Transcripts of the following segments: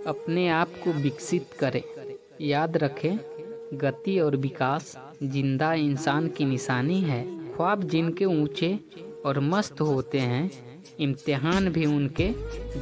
अपने आप को विकसित करें। याद रखें, गति और विकास जिंदा इंसान की निशानी है। ख्वाब जिनके ऊंचे और मस्त होते हैं, इम्तिहान भी उनके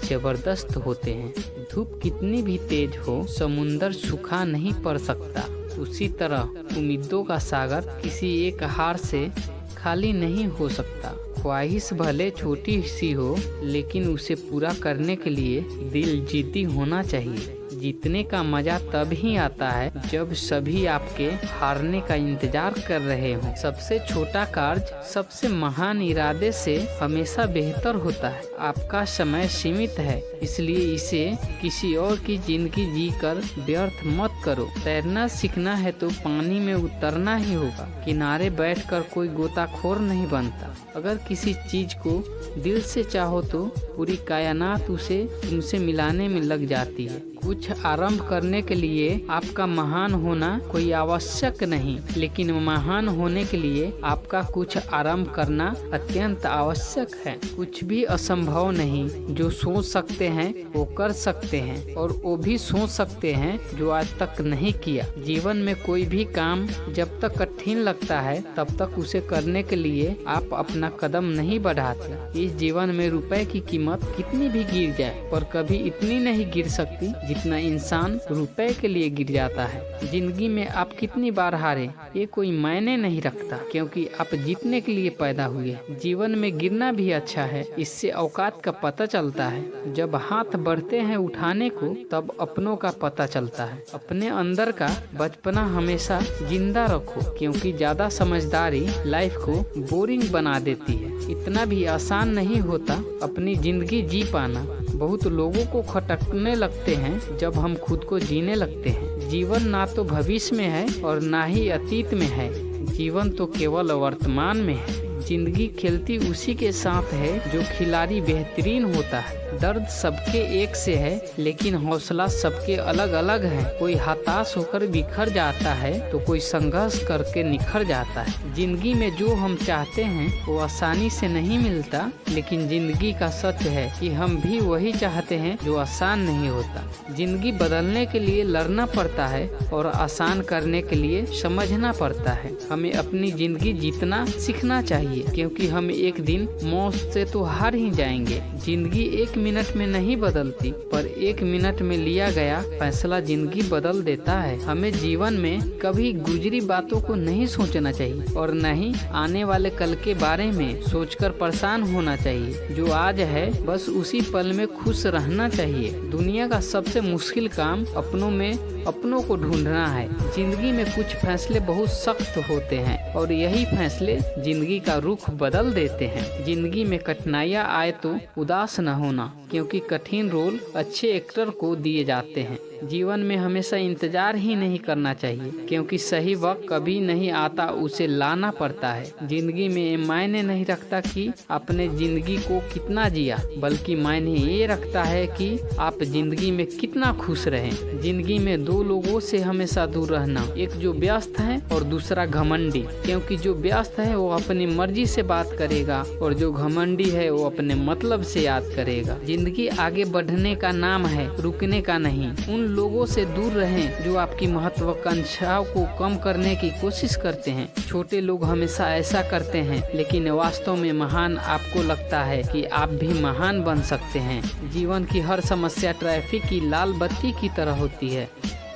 ज़बरदस्त होते हैं। धूप कितनी भी तेज हो, समुंदर सूखा नहीं पड़ सकता। उसी तरह उम्मीदों का सागर किसी एक हार से खाली नहीं हो सकता। ख्वाहिश भले छोटी सी हो, लेकिन उसे पूरा करने के लिए दिल जिद्दी होना चाहिए। जीतने का मजा तब ही आता है जब सभी आपके हारने का इंतजार कर रहे हों। सबसे छोटा कार्य सबसे महान इरादे से हमेशा बेहतर होता है। आपका समय सीमित है, इसलिए इसे किसी और की जिंदगी जीकर व्यर्थ मत करो। तैरना सीखना है तो पानी में उतरना ही होगा। किनारे बैठकर कोई गोताखोर नहीं बनता। अगर किसी चीज को दिल से चाहो तो पूरी कायनात उसे तुमसे मिलाने में लग जाती है। कुछ आरंभ करने के लिए आपका महान होना कोई आवश्यक नहीं, लेकिन महान होने के लिए आपका कुछ आरंभ करना अत्यंत आवश्यक है। कुछ भी असंभव नहीं। जो सोच सकते हैं वो कर सकते हैं, और वो भी सोच सकते हैं जो आज तक नहीं किया। जीवन में कोई भी काम जब तक कठिन लगता है, तब तक उसे करने के लिए आप अपना कदम नहीं बढ़ाते। इस जीवन में रुपए की कीमत कितनी भी गिर जाए, पर कभी इतनी नहीं गिर सकती जितना इंसान रुपए के लिए गिर जाता है। जिंदगी में आप कितनी बार हारे ये कोई मायने नहीं रखता, क्योंकि आप जीतने के लिए पैदा हुए। जीवन में गिरना भी अच्छा है, इससे औकात का पता चलता है। जब हाथ बढ़ते हैं उठाने को, तब अपनों का पता चलता है। अपने अंदर का बचपना हमेशा जिंदा रखो, क्योंकि ज्यादा समझदारी लाइफ को बोरिंग बना देती है। इतना भी आसान नहीं होता अपनी जिंदगी जी पाना। बहुत लोगों को खटकने लगते हैं जब हम खुद को जीने लगते हैं। जीवन ना तो भविष्य में है और ना ही अतीत में है। जीवन तो केवल वर्तमान में है। जिंदगी खेलती उसी के साथ है जो खिलाड़ी बेहतरीन होता है। दर्द सबके एक से है, लेकिन हौसला सबके अलग अलग है। कोई हताश होकर बिखर जाता है तो कोई संघर्ष करके निखर जाता है। जिंदगी में जो हम चाहते हैं वो आसानी से नहीं मिलता, लेकिन जिंदगी का सच है कि हम भी वही चाहते हैं जो आसान नहीं होता। जिंदगी बदलने के लिए लड़ना पड़ता है और आसान करने के लिए समझना पड़ता है। हमें अपनी जिंदगी जीतना सीखना चाहिए, क्योंकि हम एक दिन मौत से तो हार ही जाएंगे। जिंदगी एक मिनट में नहीं बदलती, पर एक मिनट में लिया गया फैसला जिंदगी बदल देता है। हमें जीवन में कभी गुजरी बातों को नहीं सोचना चाहिए, और न ही आने वाले कल के बारे में सोचकर परेशान होना चाहिए। जो आज है बस उसी पल में खुश रहना चाहिए। दुनिया का सबसे मुश्किल काम अपनों को ढूंढना है। जिंदगी में कुछ फैसले बहुत सख्त होते हैं, और यही फैसले जिंदगी का रुख बदल देते हैं। जिंदगी में कठिनाइयाँ आए तो उदास न होना, क्योंकि कठिन रोल अच्छे एक्टर को दिए जाते हैं। जीवन में हमेशा इंतजार ही नहीं करना चाहिए, क्योंकि सही वक्त कभी नहीं आता, उसे लाना पड़ता है। जिंदगी में मायने नहीं रखता कि आपने जिंदगी को कितना जिया, बल्कि मायने ये रखता है कि आप जिंदगी में कितना खुश रहें। जिंदगी में दो लोगों से हमेशा दूर रहना, एक जो व्यस्त है और दूसरा घमंडी, क्योंकि जो व्यस्त है वो अपनी मर्जी से बात करेगा, और जो घमंडी है वो अपने मतलब से याद करेगा। जिंदगी आगे बढ़ने का नाम है, रुकने का नहीं। उन लोगों से दूर रहें जो आपकी महत्वाकांक्षाओं को कम करने की कोशिश करते हैं। छोटे लोग हमेशा ऐसा करते हैं, लेकिन वास्तव में महान आपको लगता है कि आप भी महान बन सकते हैं। जीवन की हर समस्या ट्रैफिक की लाल बत्ती की तरह होती है।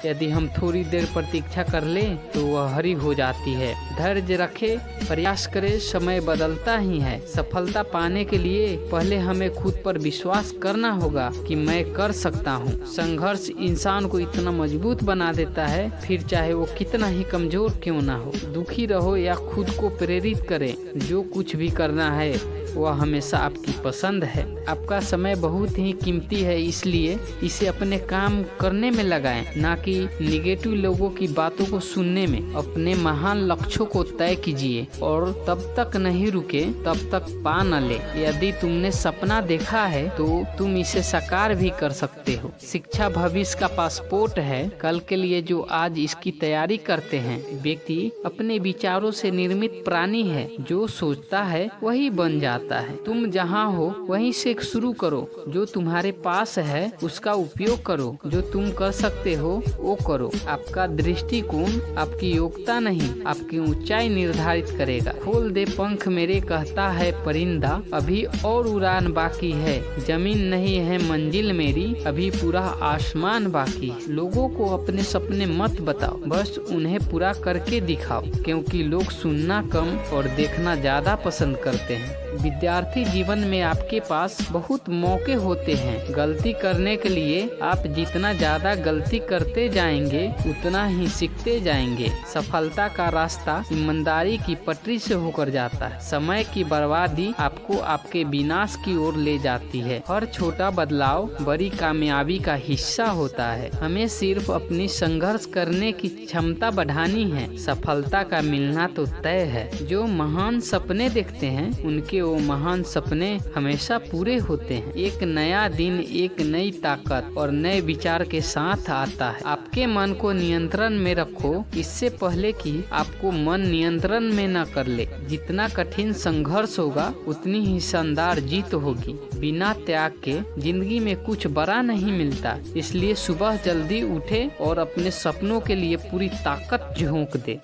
यदि हम थोड़ी देर प्रतीक्षा कर लें तो वह हरी हो जाती है। धैर्य रखें, प्रयास करें, समय बदलता ही है। सफलता पाने के लिए पहले हमें खुद पर विश्वास करना होगा कि मैं कर सकता हूँ। संघर्ष इंसान को इतना मजबूत बना देता है, फिर चाहे वो कितना ही कमजोर क्यों ना हो। दुखी रहो या खुद को प्रेरित करें, जो कुछ भी करना है वह हमेशा आपकी पसंद है। आपका समय बहुत ही कीमती है, इसलिए इसे अपने काम करने में लगाएं, ना कि निगेटिव लोगों की बातों को सुनने में। अपने महान लक्ष्यों को तय कीजिए, और तब तक नहीं रुके तब तक पा न ले। यदि तुमने सपना देखा है तो तुम इसे साकार भी कर सकते हो। शिक्षा भविष्य का पासपोर्ट है, कल के लिए जो आज इसकी तैयारी करते हैं। व्यक्ति अपने विचारों से निर्मित प्राणी है, जो सोचता है वही बन जाता जाता है। तुम जहाँ हो वहीं से शुरू करो, जो तुम्हारे पास है उसका उपयोग करो, जो तुम कर सकते हो वो करो। आपका दृष्टिकोण आपकी योग्यता नहीं, आपकी ऊंचाई निर्धारित करेगा। खोल दे पंख मेरे कहता है परिंदा, अभी और उड़ान बाकी है। जमीन नहीं है मंजिल मेरी, अभी पूरा आसमान बाकी है। लोगों को अपने सपने मत बताओ, बस उन्हें पूरा करके दिखाओ, क्योंकि लोग सुनना कम और देखना ज्यादा पसंद करते हैं। विद्यार्थी जीवन में आपके पास बहुत मौके होते हैं। गलती करने के लिए आप जितना ज्यादा गलती करते जाएंगे उतना ही सीखते जाएंगे। सफलता का रास्ता ईमानदारी की पटरी से होकर जाता है। समय की बर्बादी आपको आपके विनाश की ओर ले जाती है। हर छोटा बदलाव बड़ी कामयाबी का हिस्सा होता है। हमें सिर्फ अपनी संघर्ष करने की क्षमता बढ़ानी है। सफलता का मिलना तो तय है। जो महान सपने देखते हैं उनके वो महान सपने हमेशा पूरे होते हैं। एक नया दिन एक नई ताकत और नए विचार के साथ आता है। आपके मन को नियंत्रण में रखो, इससे पहले कि आपको मन नियंत्रण में न कर ले। जितना कठिन संघर्ष होगा उतनी ही शानदार जीत होगी। बिना त्याग के जिंदगी में कुछ बड़ा नहीं मिलता, इसलिए सुबह जल्दी उठे और अपने सपनों के लिए पूरी ताकत झोंक दे।